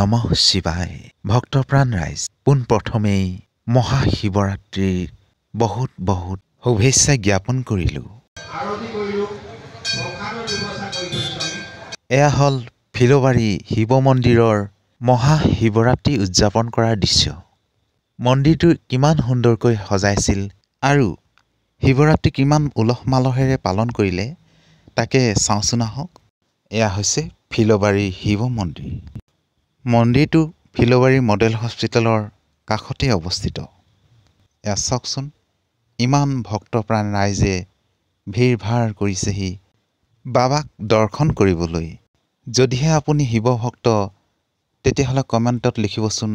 নমঃ শিৱায় ভক্তপ্ৰাণ ৰাইজ পোনপ্ৰথমেই মহাশিৱৰাত্ৰিৰ বহুত শুভেচ্ছা জ্ঞাপন কৰিলোঁ। এয়া হ'ল ফিলবাৰী শিৱ মন্দিৰৰ মহাশিৱৰাত্ৰি উদযাপন কৰাৰ দৃশ্য। মন্দিৰটো কিমান সুন্দৰকৈ সজাইছিল আৰু শিৱৰাত্ৰি কিমান উলহ মালহেৰে পালন কৰিলে তাকে চাওঁচোন আহক। এয়া হৈছে ফিলবাৰী শিৱ মন্দিৰ। মন্দিৰটো ফিলবাৰী মডেল হস্পিটেলৰ কাষতে অৱস্থিত। এয়া চাওকচোন, ইমান ভক্তপ্ৰাণ ৰাইজে ভিৰ ভাৰ কৰিছেহি বাবাক দৰ্শন কৰিবলৈ। যদিহে আপুনি শিৱ ভক্ত তেতিয়াহ'লে কমেণ্টত লিখিবচোন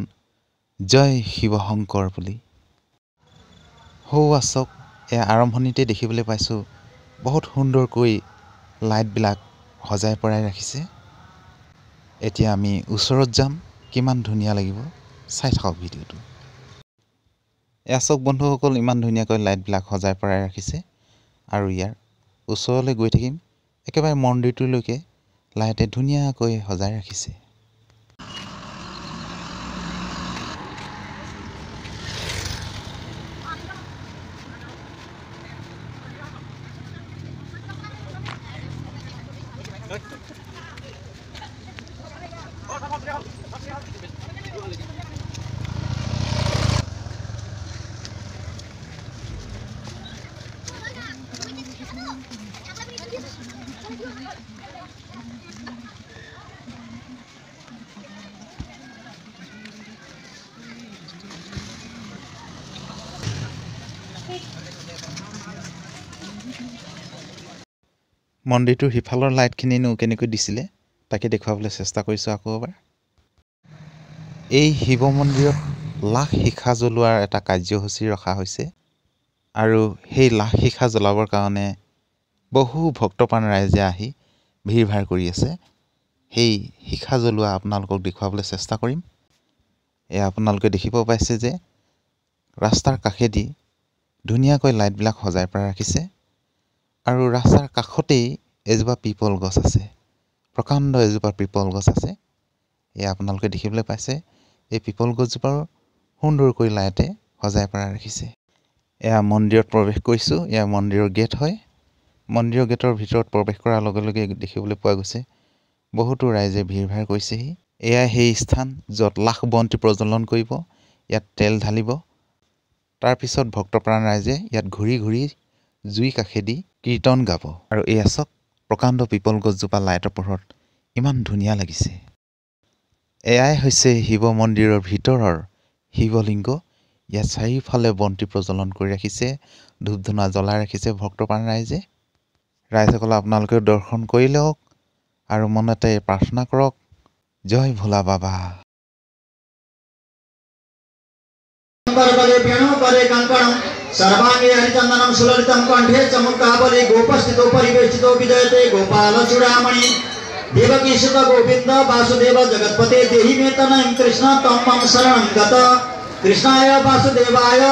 জয় শিৱশংকৰ বুলি। সৌ আচক, এয়া আৰম্ভণিতে দেখিবলৈ পাইছোঁ বহুত সুন্দৰকৈ লাইটবিলাক সজাই পৰাই ৰাখিছে। এতিয়া আমি ওচৰত যাম, কিমান ধুনীয়া লাগিব চাই থাকক ভিডিঅ'টো। এয়া চাওক বন্ধুসকল, ইমান ধুনীয়াকৈ লাইটবিলাক সজাই পৰাই ৰাখিছে আৰু ইয়াৰ ওচৰলৈ গৈ থাকিম। একেবাৰে মন্দিৰটোলৈকে লাইটে ধুনীয়াকৈ সজাই ৰাখিছে। মন্দিৰটোৰ সিফালৰ লাইটখিনিনো কেনেকৈ দিছিলে তাকে দেখুৱাবলৈ চেষ্টা কৰিছোঁ আকৌ এবাৰ। এই শিৱ মন্দিৰত লাখ শিখা জ্বলোৱাৰ এটা কাৰ্যসূচী ৰখা হৈছে আৰু সেই লাখ শিখা জ্বলাবৰ কাৰণে বহু ভক্তপ্ৰাণ ৰাইজে আহি ভিৰ ভাৰ কৰি আছে। সেই শিখা জ্বলোৱা আপোনালোকক দেখুৱাবলৈ চেষ্টা কৰিম। এয়া আপোনালোকে দেখিব পাইছে যে ৰাস্তাৰ কাষেদি ধুনীয়াকৈ লাইটবিলাক সজাই পৰাই ৰাখিছে আৰু ৰাস্তাৰ কাষতেই এজোপা পিপল গছ আছে, প্ৰকাণ্ড এজোপা পিপল গছ আছে। এয়া আপোনালোকে দেখিবলৈ পাইছে, এই পিপল গছজোপাও সুন্দৰকৈ লাইটে সজাই পৰাই ৰাখিছে। এয়া মন্দিৰত প্ৰৱেশ কৰিছোঁ, এয়া মন্দিৰৰ গেট হয়। মন্দিৰৰ গেটৰ ভিতৰত প্ৰৱেশ কৰাৰ লগে লগে দেখিবলৈ পোৱা গৈছে বহুতো ৰাইজে ভিৰ ভাৰ কৰিছেহি। এয়া সেই স্থান য'ত লাখ বন্তি প্ৰজ্বলন কৰিব, ইয়াত তেল ঢালিব। তাৰপিছত ভক্তপ্ৰাণ ৰাইজে ইয়াত ঘূৰি ঘূৰি জুই কাষেদি কীৰ্তন গাব আৰু এয়া চাওক প্ৰকাণ্ড পিপল গছজোপা লাইটৰ পোহৰত ইমান ধুনীয়া লাগিছে। এয়াই হৈছে শিৱ মন্দিৰৰ ভিতৰৰ শিৱলিংগ। ইয়াত চাৰিওফালে বন্তি প্ৰজ্বলন কৰি ৰাখিছে, ধূপ ধূনা জ্বলাই ৰাখিছে ভক্তপ্ৰাণ ৰাইজে। ৰাইজসকলে আপোনালোকেও দৰ্শন কৰি লওক আৰু মনতে প্ৰাৰ্থনা কৰক, জয় ভোলা বাবা। सर्वांगे हरिचंदनम सुललितम कंठे चमुकाबली गोपस्थितो परिवेशितो विजयते गोपाल चूड़ामणि देवकी सुत गोविंद वासुदेव जगतपते देहि मे तनयं कृष्ण तम मम शरणं गत कृष्णाय वासुदेवाय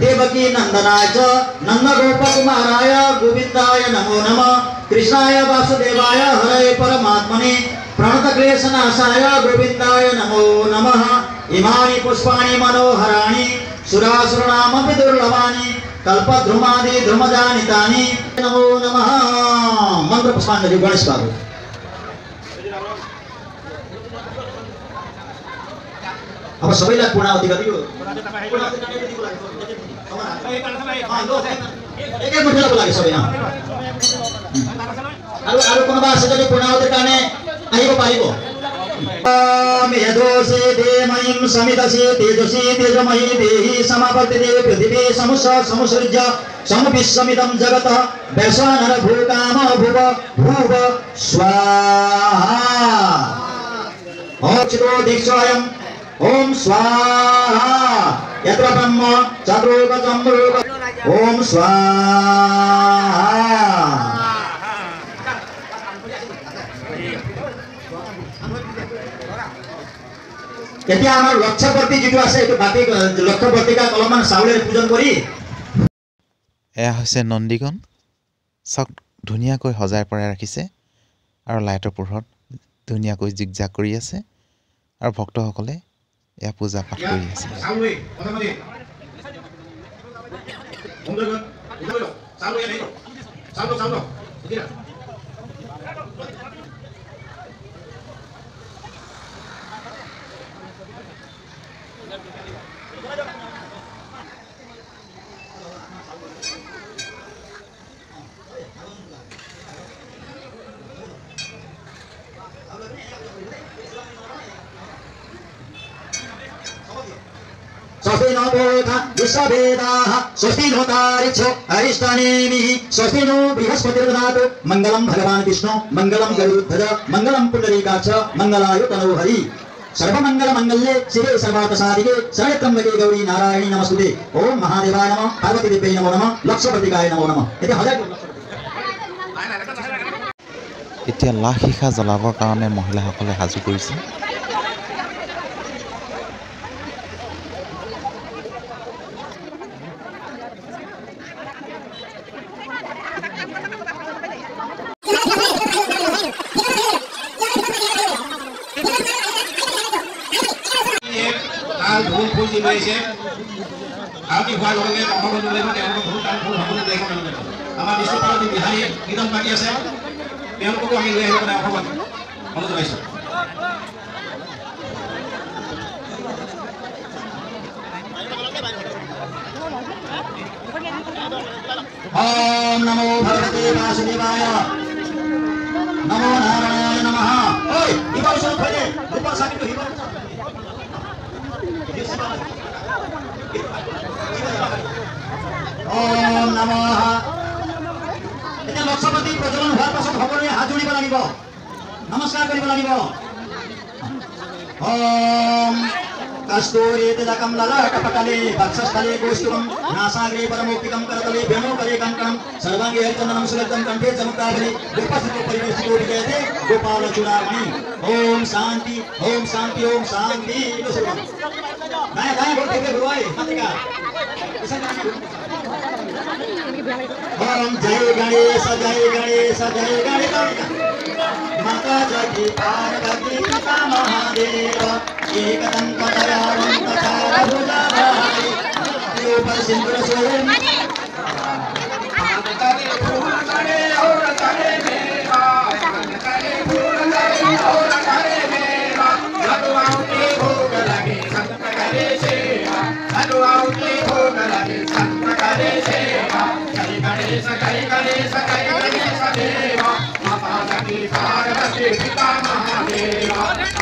देवकी नंदनाय च नंद गोप कुमाराय गोविंदाय नमो नमः कृष्णाय वासुदेवाय हरे परमात्मने प्रणत क्लेशनाशाय गोविंदाय नमो नमः इमानि पुष्पाणि मनोहराणि सुरासुरनामपि दुर्लभानि कल्पद्रुमादि ध्रुमजानितानि नमो नमः। मंत्र पुष्पांजलि गणेश बाबू। अब सबैलाई पूर्णावती गरिदियो। एक मुठीलाई बोलाके सबै अरु कोनोबा सजले पूर्णावती কাৰণে আহিব পাৰিব। मेधोसे देमयीं समितसे तेजसे तेजमयी देहि समावर्तिते पृथिवी समुसृज्य समुपस्मितं जगतः वैश्वानर भूकाम भुव भुव स्वाहा। ओचितो दीक्षायं ओम स्वाहा यत्र ब्रह्म चतुर्लोक चतुर्लोक ओम स्वाहा। এতিয়া আমাৰ লক্ষপতি যেটো আছে এটো বাতি লক্ষপতিকা কলমান চাউলেৰে পূজন কৰি এয়া হৈছে নন্দীগণ। চাওক ধুনীয়াকৈ সজাই পৰাই ৰাখিছে আৰু লাইটৰ পোহৰত ধুনীয়াকৈ জিগজাগ কৰি আছে আৰু ভক্তসকলে এয়া পূজা পাঠ কৰি আছে। स्वस्ति नो बोध विश्ववेदाः स्वस्ति नो तारिक्षो अरिष्टनेमिः स्वस्ति नो बृहस्पतिर्दधातु मंगलम भगवान विष्णु मंगलम गरुड़ध्वज मंगलम पुंडरीकाक्ष मंगलाय तनो हरि सर्वमंगल मंगल्ये शिवे सर्वार्थ साधिके शरण्ये गौरी नारायणी नमस्तुते ओम महादेवाय नमः पार्वती देव्यै नमो नमः लक्षप्रतिकाय नमो नमः। এতিয়া লাখ শিখা জ্বলাবৰ কাৰণে মহিলাসকলে সাজু কৰিছে। ओम नमो भगवते वासुदेवाय नमो नारायणाय नमः। ओय हिबाव सब खोले ऊपर साकी तो हिबाव ओम नमः। এতিয়া লক্ষপতি প্ৰজ্বলন হোৱাৰ পাছত সকলোৱে হাত জোৰিব লাগিব, নমস্কাৰ কৰিব লাগিব। ओम कस्तूरी तिलकम ललाटपटले वक्षस्थले गोष्ठुकं नासाग्रे परमौक्तिकं करतले व्योमकरे कंकणं सर्वांगे हरिचन्दनं सुलग्धं कंठे चमुक्तावली गोपस्थितो परिवेष्टितो विजयते गोपालचूडामणि। ओम शांति ओम शांति ओम शांति। गाय गाय बोलते हुए गुरुआए मातिका ओम जय गणेश जय गणेश जय गणेश माता जगती पार्वती पिता महादेव एकदंत दयावंत चारभुजाधारी ऊपर सिंदूर सोहे पिता महादेव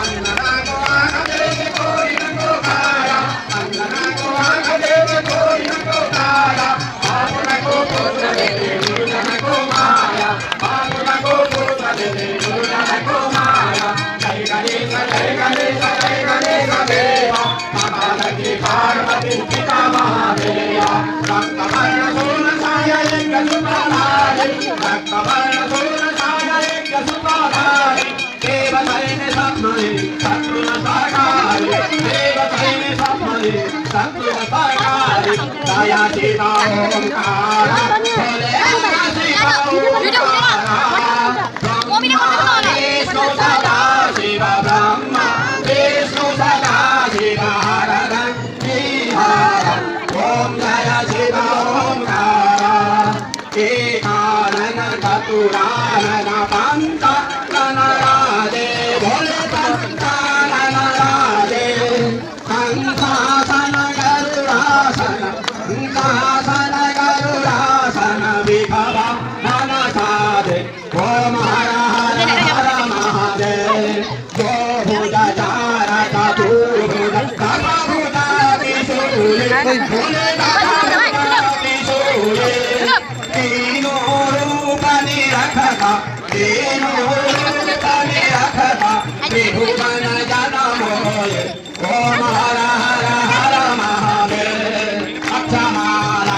अन्नना को आदेव कोई न को काया अन्नना को आदेव कोई न को काया आपन को पुत्र दे गुरुजन को माया आपन को पुत्र दे गुरुजन को माया जय गणेश जय गणेश जय गणेश देव माता लगी पार्वती पिता महादेव रक्तवर्ण सोन छाया एक सुताधारी रक्तवर्ण सोन छाया एक सुताधारी देवतैने सप्महि शत्रुन साकारी देवतैने सप्महि शत्रुन साकारी दया सीता ओंकार भोले शिव ओंकार विष्णु सदा शिव ब्रह्मा विष्णु सदा शिव हरं विहारं ओम जय शिव ओंकार एकानन चतुरानन पंच ननराजे भोले पंच ननराजे हंसासन गरुडासन विभव मनसादे ओम हर हर हर महादेव जो भुजचार चतुर्भुज सर्वभुज त्रिशूले भोले त्रिशूले तीनों रूप निरखता तीनों रूप निरखता त्रिभुवन जन्म होए ओम हर हर हर महादेव अक्षमाला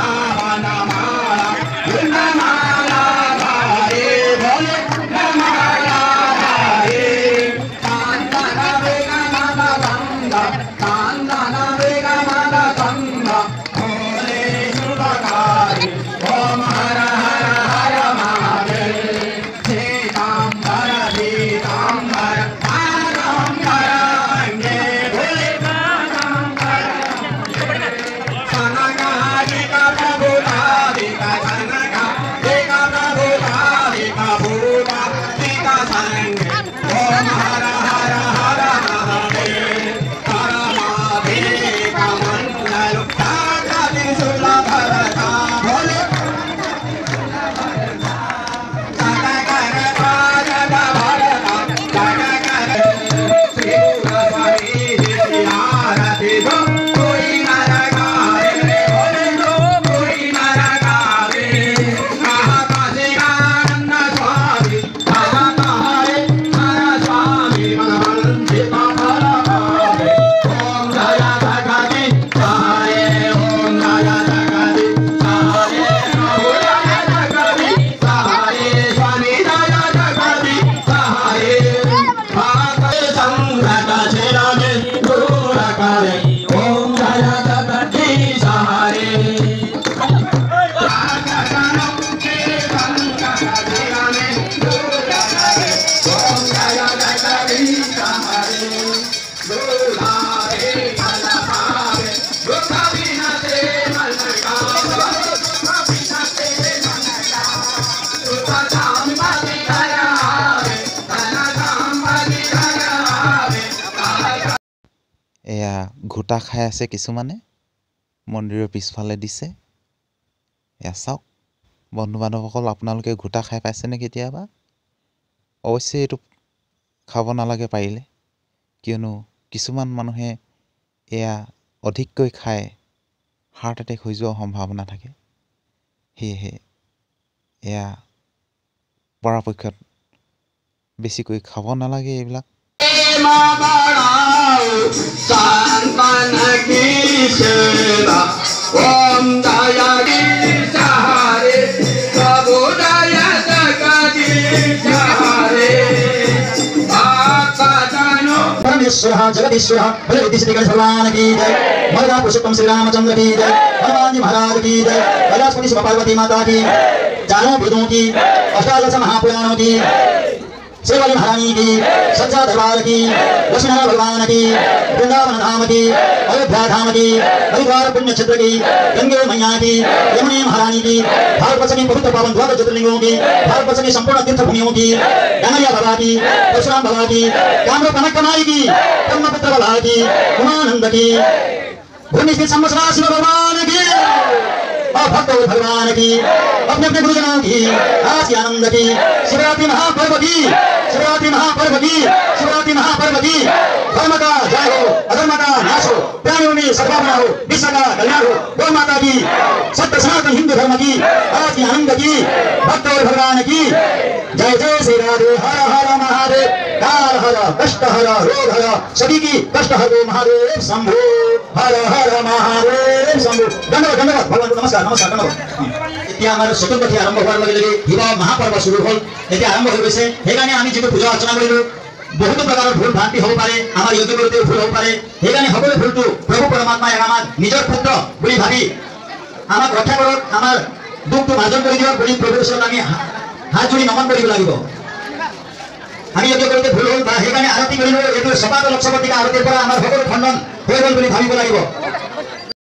ঘোটা খাই আছে কিছুমানে মন্দিৰৰ পিছফালে দিছে এয়া চাওক বন্ধু বান্ধৱসকল আপোনালোকে ঘোটা খাই পাইছেনে কেতিয়াবা অৱশ্যে এইটো খাব নালাগে পাৰিলে কিয়নো কিছুমান মানুহে এয়া অধিককৈ খাই হাৰ্ট এটেক হৈ যোৱাৰ সম্ভাৱনা থাকে সেয়েহে এয়া পৰাপক্ষত বেছিকৈ খাব নালাগে এইবিলাক संतान की सेवा ओम दया की सहारे प्रभु दया जगदीश हरे आपका जानो परमेश्वर जगदीश्वर बलविद्य श्री गणेश भगवान की जय मर्यादा पुरुषोत्तम श्री रामचंद्र की जय हनुमान जी महाराज की जय कैलाशपति शिव पार्वती माता की चारों वेदों की अष्टादश महापुराणों की सेवाली महारानी की सच्चा दरबार की लक्ष्मण भगवान की वृंदावन धाम की अयोध्या धाम की हरिद्वार पुण्य क्षेत्र की गंगे मैया की यमुने महारानी की भारतवर्ष की पवित्र पावन द्वादश ज्योतिर्लिंगों की भारतवर्ष की संपूर्ण तीर्थ भूमियों की गंगैया बाबा की परशुराम बाबा की कामरूप कनकमाई की ब्रह्मपुत्र बाबा की उमानंद की भूमि श्री संवत्सरा शिव भगवान की और भक्त भगवान की अपने अपने गुरुजनों की आज आनंद की शिवरात्रि महापर्व की शिवरात्रि महापर्व की शिवरात्रि महापर्व की धर्म का जय हो अधर्म का नाश हो प्राणियों में सद्भावना हो विश्व का कल्याण हो गौ माता की सत्य सनातन हिंदू धर्म की आज आनंद की भक्त और भगवान की जय जय श्री राधे हर हर महादेव काल हर कष्ट हर रोग हर सभी की कष्ट हरो महादेव शंभो हर हर महादेव शंभो धन्यवाद धन्यवाद भगवान नमस्कार नमस्कार धन्यवाद এতিয়া আমাৰ চতুৰ্থী আৰম্ভ হোৱাৰ লগে লগে শিৱ মহাপৰ্ব শুৰু হল এতিয়া আৰম্ভ হৈ গৈছে সেইকাৰণে আমি যিটো পূজা অৰ্চনা কৰিলো বহুতো প্ৰকাৰৰ ভুল ভ্ৰান্তি হ'ব পাৰে আমাৰ যোগ্য কৰোঁতেও ভুল হ'ব পাৰে সেইকাৰণে সকলো ভুলটো প্ৰভু পৰমাত্মাই আমাক নিজৰ পুত্ৰ বুলি ভাবি আমাক ৰক্ষা কৰক আমাৰ দুখটো মাৰ্জন কৰি দিয়ক বুলি প্ৰভুৰ ওচৰত আমি হাত জোৰি নমন কৰিব লাগিব আমি যোগ্য কৰোঁতে ভুল হ'ল বা সেইকাৰণে আৰতি কৰিলো এইটো সবাত লক্ষপতিকা আৰতিৰ পৰা আমাৰ সকলো খণ্ডন হৈ গ'ল বুলি ভাবিব লাগিব